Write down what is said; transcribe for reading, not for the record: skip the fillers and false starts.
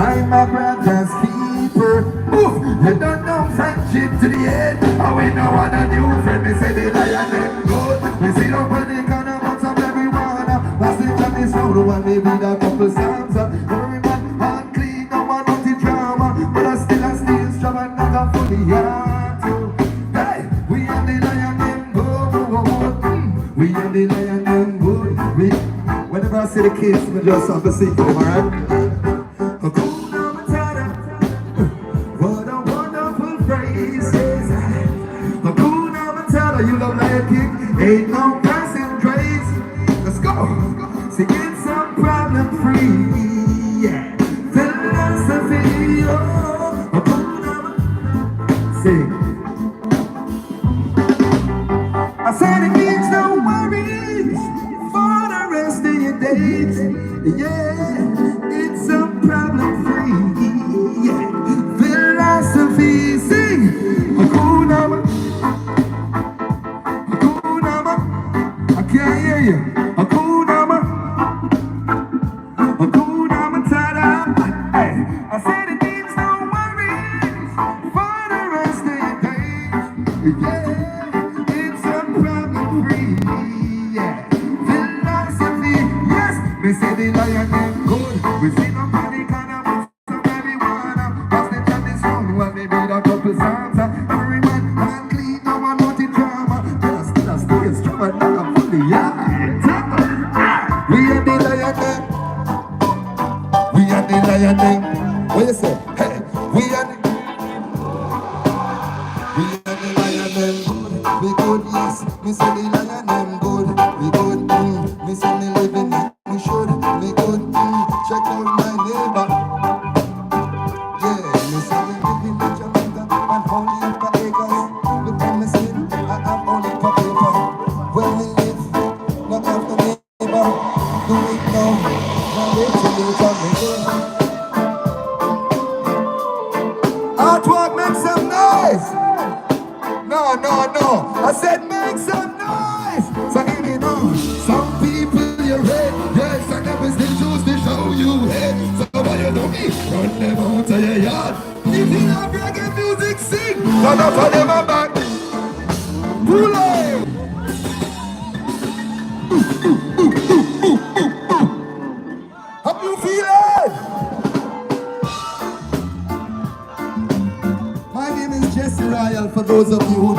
I'm my brother's keeper. Oof, you don't know friendship to the end. Oh, we know what a new friend. Me say the lion them good. We see up on the corner, box of everyone. Last thing on this road, one maybe a couple songs. Every man hand clean, no one want the drama. But I still strong and not a fully heart. Hey, we are the lion them good. We are the lion them good. Whenever I see the kids, we just have to sing them, alright? What a wonderful phrase. Hakuna Matata, you look like a king. Ain't no passing craze. Let's go. See, it's a problem free. Yeah. Philosophy. Oh, Hakuna Matata. Sing. I said it means no worries for the rest of your days. Yeah, it's a problem free. Yeah, philosophy. Sing. Hakuna I can't hear you. Hakuna Matata. Hey, I said it means no worries for the rest of your days. Yeah. We say the lion them good. We see nobody can have us from everyone. Cause they turn this round when they beat a couple songs. Every man can clean, no one want the drama. But I still stay strong and not a fully yeah. We are the lion them. We are the lion them. What you say? Hey, we are the lion them good. We good, yes. Me say the lion them good. We good, me say me living it. We should be good, check out my neighbor. Yeah, you see me living in Jamaica and only for acres. Look at me skin, I am only for paper. Where we live, not have the neighbor. Do it now, now wait till you come again. Artwork, make some noise. No, I said make some noise. So give me now, some people you read. Yes, I never still choose to show you head. So what you do me? Run them out of your yard. If you have reggae music, sing. Turn up for them and back. Pull out. How you feeling? My name is Jesse Royal. For those of you who